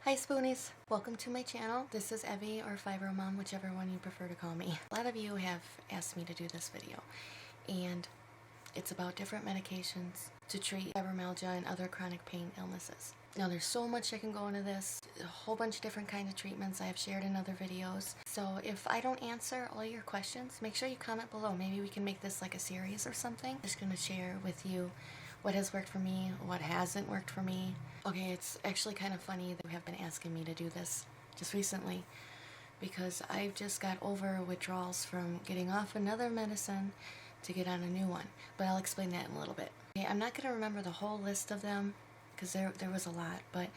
Hi Spoonies! Welcome to my channel. This is Evie or Fibromom, whichever one you prefer to call me. A lot of you have asked me to do this video, and it's about different medications to treat fibromyalgia and other chronic pain illnesses. Now there's so much that can go into this, a whole bunch of different kinds of treatments I have shared in other videos. So if I don't answer all your questions, make sure you comment below. Maybe we can make this like a series or something. I'm just going to share with you what has worked for me, what hasn't worked for me. Okay, it's actually kind of funny that you have been asking me to do this just recently because I've just got over withdrawals from getting off another medicine to get on a new one, but I'll explain that in a little bit. Okay, I'm not going to remember the whole list of them because there was a lot, but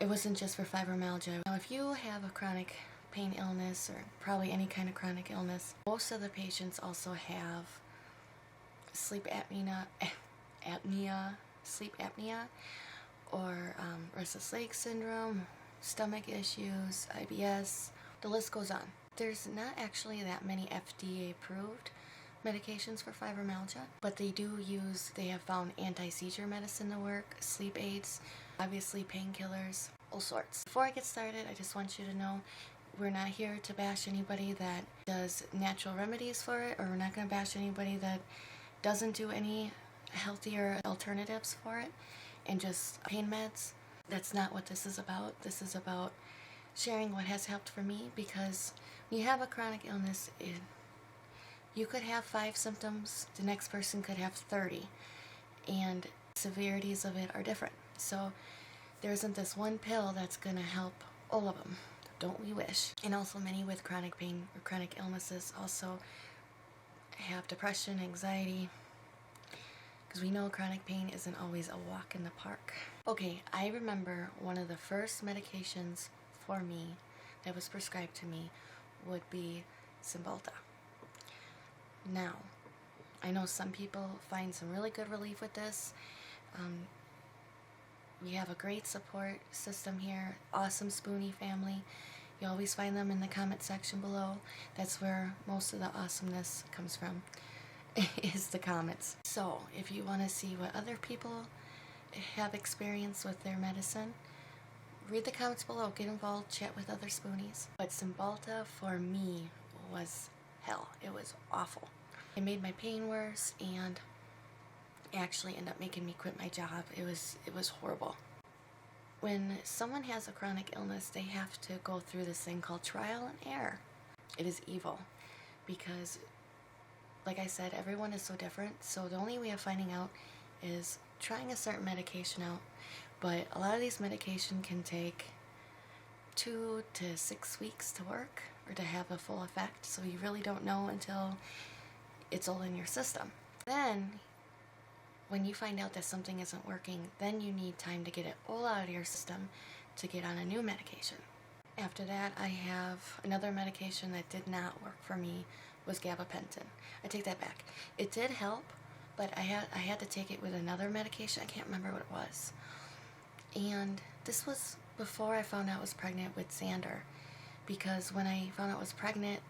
it wasn't just for fibromyalgia. Now, if you have a chronic pain illness or probably any kind of chronic illness, most of the patients also have sleep apnea, or restless leg syndrome, stomach issues, IBS, the list goes on. There's not actually that many FDA approved medications for fibromyalgia, but they have found anti-seizure medicine to work, sleep aids, obviously painkillers, all sorts. Before I get started, I just want you to know we're not here to bash anybody that does natural remedies for it, or we're not going to bash anybody that doesn't do any healthier alternatives for it and just pain meds. That's not what this is about. This is about sharing what has helped for me, because when you have a chronic illness, you could have 5 symptoms, the next person could have 30, and severities of it are different. So there isn't this one pill that's going to help all of them. Don't we wish? And also many with chronic pain or chronic illnesses also have depression, anxiety, because we know chronic pain isn't always a walk in the park. Okay, I remember one of the first medications for me that was prescribed to me would be Cymbalta. Now, I know some people find some really good relief with this. We have a great support system here, awesome Spoonie family. You always find them in the comment section below. That's where most of the awesomeness comes from, is the comments. So if you want to see what other people have experienced with their medicine, read the comments below, get involved, chat with other Spoonies. But Cymbalta for me was hell. It was awful. It made my pain worse and actually ended up making me quit my job. It was horrible. When someone has a chronic illness, they have to go through this thing called trial and error. It is evil because, like I said, everyone is so different. So the only way of finding out is trying a certain medication out. But a lot of these medication can take 2 to 6 weeks to work or to have a full effect. So you really don't know until it's all in your system. Then when you find out that something isn't working, then you need time to get it all out of your system to get on a new medication. After that, I have another medication that did not work for me, was gabapentin. I take that back. It did help, but I had to take it with another medication. I can't remember what it was. And this was before I found out I was pregnant with Xander, because when I found out I was pregnant,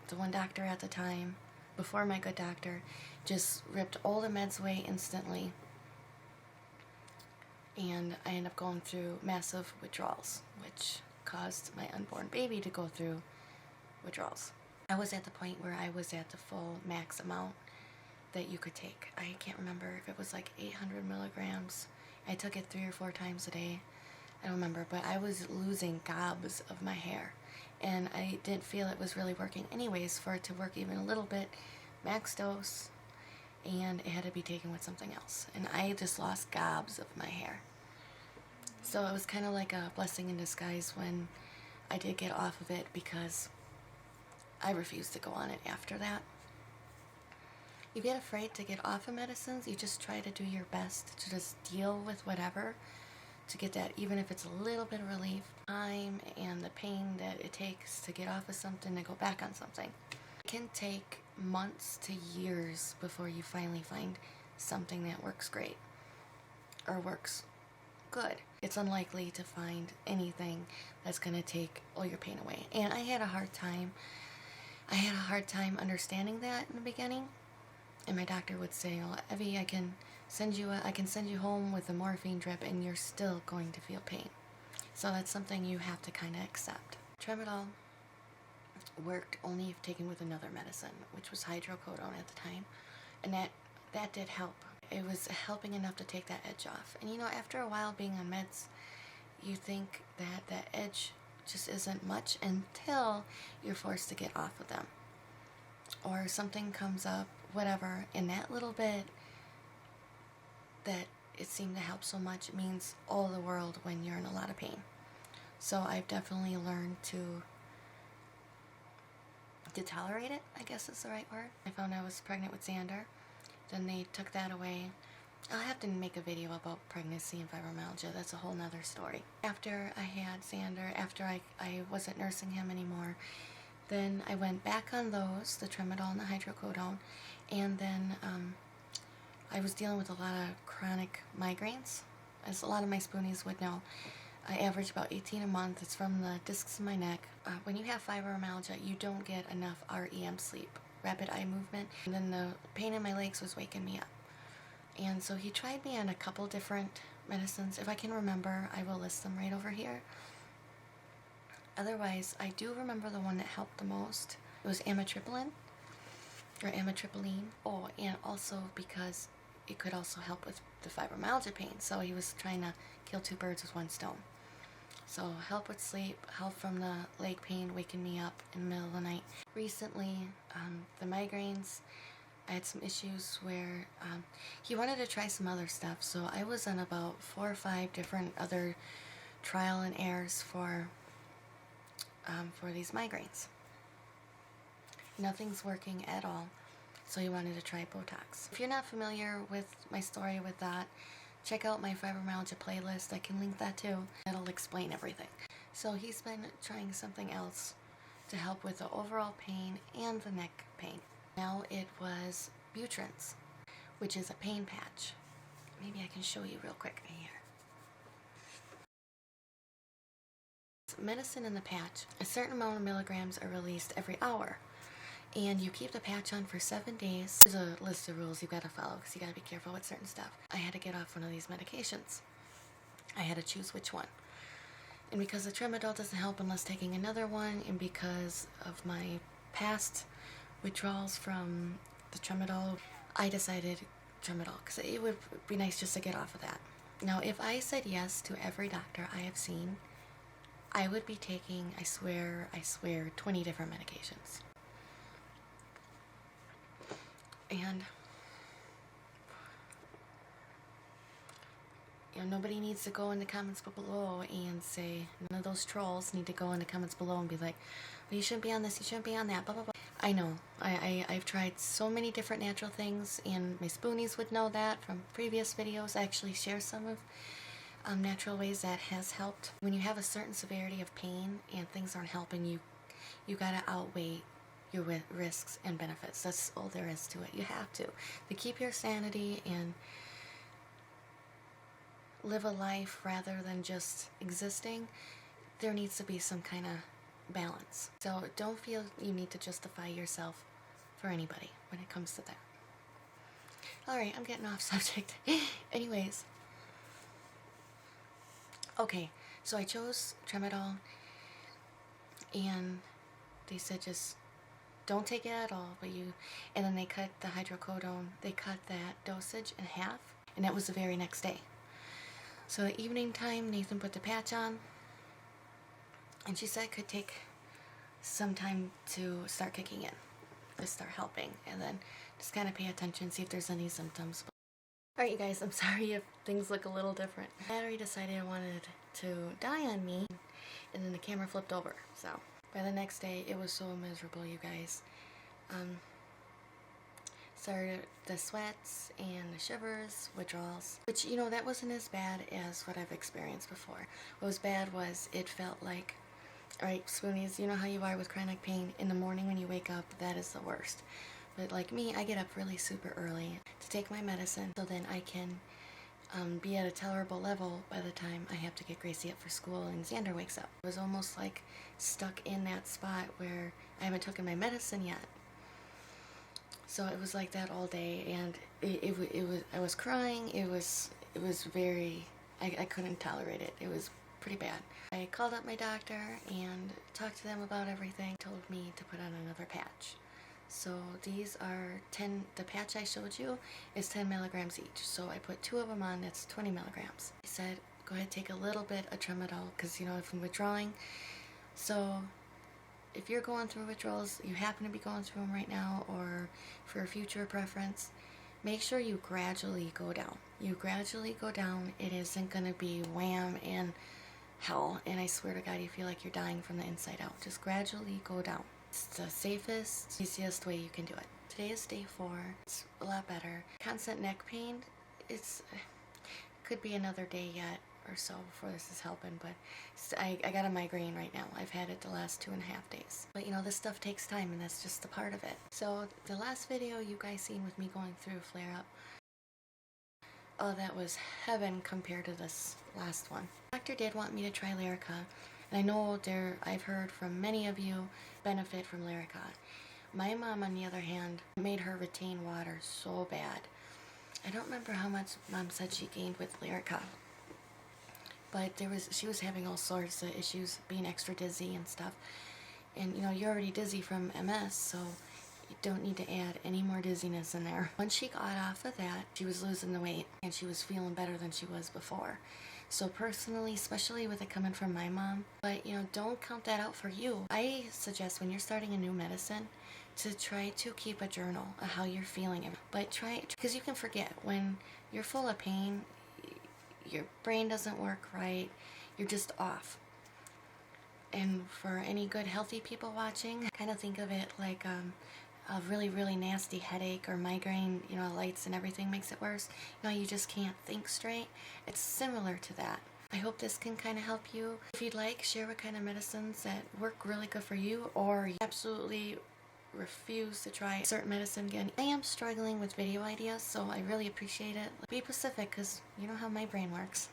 the one doctor at the time, before my good doctor, just ripped all the meds away instantly, and I ended up going through massive withdrawals, which caused my unborn baby to go through withdrawals. I was at the point where I was at the full max amount that you could take. I can't remember if it was like 800 milligrams. I took it 3 or 4 times a day. I don't remember, but I was losing gobs of my hair, and I didn't feel it was really working anyways. For it to work even a little bit, max dose, and it had to be taken with something else, and I just lost gobs of my hair. So it was kind of like a blessing in disguise when I did get off of it, because I refused to go on it after that. You get afraid to get off of medicines. You just try to do your best to just deal with whatever to get that, even if it's a little bit of relief. Time and the pain that it takes to get off of something, to go back on something. It can take months to years before you finally find something that works great or works good. It's unlikely to find anything that's going to take all your pain away. And I had a hard time understanding that in the beginning. And my doctor would say, "Oh, Evie, I can send you home with a morphine drip and you're still going to feel pain." So that's something you have to kind of accept. Tramadol worked only if taken with another medicine, which was hydrocodone at the time, and that did help. It was helping enough to take that edge off. And you know, after a while being on meds, you think that that edge just isn't much until you're forced to get off of them, or something comes up, whatever, and that little bit that it seemed to help so much, it means all the world when you're in a lot of pain. So I've definitely learned to tolerate it, I guess is the right word. I found I was pregnant with Xander, then they took that away. I'll have to make a video about pregnancy and fibromyalgia. That's a whole nother story. After I had Xander, after I wasn't nursing him anymore, then I went back on those, the Tramadol and the hydrocodone, and then I was dealing with a lot of chronic migraines. As a lot of my spoonies would know, I average about 18 a month. It's from the discs in my neck. When you have fibromyalgia, you don't get enough REM sleep, rapid eye movement, and then the pain in my legs was waking me up. And so he tried me on a couple different medicines. If I can remember, I will list them right over here. Otherwise, I do remember the one that helped the most. It was amitriptyline, or amitriptyline. Oh, and also because it could also help with the fibromyalgia pain. So he was trying to kill two birds with one stone. So help with sleep, help from the leg pain, waking me up in the middle of the night. Recently, the migraines, I had some issues where he wanted to try some other stuff. So I was on about 4 or 5 different other trial and errors for these migraines. Nothing's working at all. So he wanted to try Botox. If you're not familiar with my story with that, check out my fibromyalgia playlist. I can link that too. That'll explain everything. So he's been trying something else to help with the overall pain and the neck pain. Now it was Butrans, which is a pain patch. Maybe I can show you real quick right here. Medicine in the patch. A certain amount of milligrams are released every hour. And you keep the patch on for 7 days. There's a list of rules you've got to follow because you got to be careful with certain stuff. I had to get off one of these medications. I had to choose which one. And because the Tramadol doesn't help unless taking another one, and because of my past withdrawals from the Tramadol, I decided Tramadol because it would be nice just to get off of that. Now, if I said yes to every doctor I have seen, I would be taking, I swear, 20 different medications. And you know, nobody needs to go in the comments below and say, none of those trolls need to go in the comments below and be like, well, you shouldn't be on this, you shouldn't be on that, blah, blah, blah. I know. I've tried so many different natural things, and my spoonies would know that from previous videos. I actually share some of natural ways that has helped. When you have a certain severity of pain and things aren't helping you, you gotta outweigh your risks and benefits. That's all there is to it. You have to keep your sanity and live a life rather than just existing. There needs to be some kind of balance. So don't feel you need to justify yourself for anybody when it comes to that. Alright, I'm getting off subject. Anyways, okay, so I chose Tramadol, and they said just don't take it at all, and then they cut the hydrocodone, they cut that dosage in half, and that was the very next day. So the evening time, Nathan put the patch on, and she said it could take some time to start kicking in, to start helping, and then just kind of pay attention, see if there's any symptoms. Alright you guys, I'm sorry if things look a little different. The battery decided it wanted to die on me, and then the camera flipped over, so by the next day, it was so miserable, you guys. Started the sweats and the shivers, withdrawals, which, you know, that wasn't as bad as what I've experienced before. What was bad was it felt like, alright, spoonies, you know how you are with chronic pain. In the morning when you wake up, that is the worst. But like me, I get up really super early to take my medicine so then I can be at a tolerable level by the time I have to get Gracie up for school and Xander wakes up. I was almost like stuck in that spot where I haven't taken my medicine yet. So it was like that all day, and it was, I was crying. It was very, I couldn't tolerate it. It was pretty bad. I called up my doctor and talked to them about everything. Told me to put on another patch. So these are 10, the patch I showed you is 10 milligrams each. So I put 2 of them on, that's 20 milligrams. He said, go ahead, take a little bit of tramadol, because you know, if I'm withdrawing. So if you're going through withdrawals, you happen to be going through them right now, or for a future preference, make sure you gradually go down. You gradually go down. It isn't going to be wham and hell, and I swear to God, you feel like you're dying from the inside out. Just gradually go down. It's the safest, easiest way you can do it. Today is day 4. It's a lot better. Constant neck pain, could be another day yet or so before this is helping, but I got a migraine right now. I've had it the last 2.5 days. But you know, this stuff takes time, and that's just a part of it. So the last video you guys seen with me going through flare-up, oh, that was heaven compared to this last one. The doctor did want me to try Lyrica, and I know I've heard from many of you benefit from Lyrica. My mom, on the other hand, made her retain water so bad. I don't remember how much Mom said she gained with Lyrica, but she was having all sorts of issues, being extra dizzy and stuff. And you know, you're already dizzy from MS, so you don't need to add any more dizziness in there. Once she got off of that, she was losing the weight, and she was feeling better than she was before. So personally, especially with it coming from my mom, but you know, don't count that out for you. I suggest when you're starting a new medicine to try to keep a journal of how you're feeling. But try, because you can forget when you're full of pain, your brain doesn't work right, you're just off. And for any good healthy people watching, kind of think of it like a really, really nasty headache or migraine, you know, lights and everything makes it worse. You know, you just can't think straight. It's similar to that. I hope this can kind of help you. If you'd like, share what kind of medicines that work really good for you, or you absolutely refuse to try a certain medicine again. I am struggling with video ideas, so I really appreciate it. Be specific, because you know how my brain works.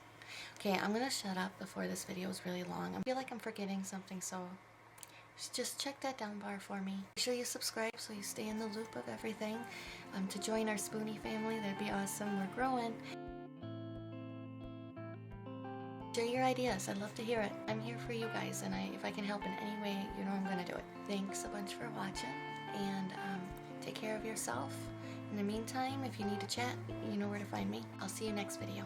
Okay, I'm gonna shut up before this video is really long. I feel like I'm forgetting something, so just check that down bar for me. Make sure you subscribe so you stay in the loop of everything. To join our Spoonie family, that'd be awesome. We're growing. Share your ideas. I'd love to hear it. I'm here for you guys, and if I can help in any way, you know I'm gonna do it. Thanks a bunch for watching, and take care of yourself. In the meantime, if you need to chat, you know where to find me. I'll see you next video.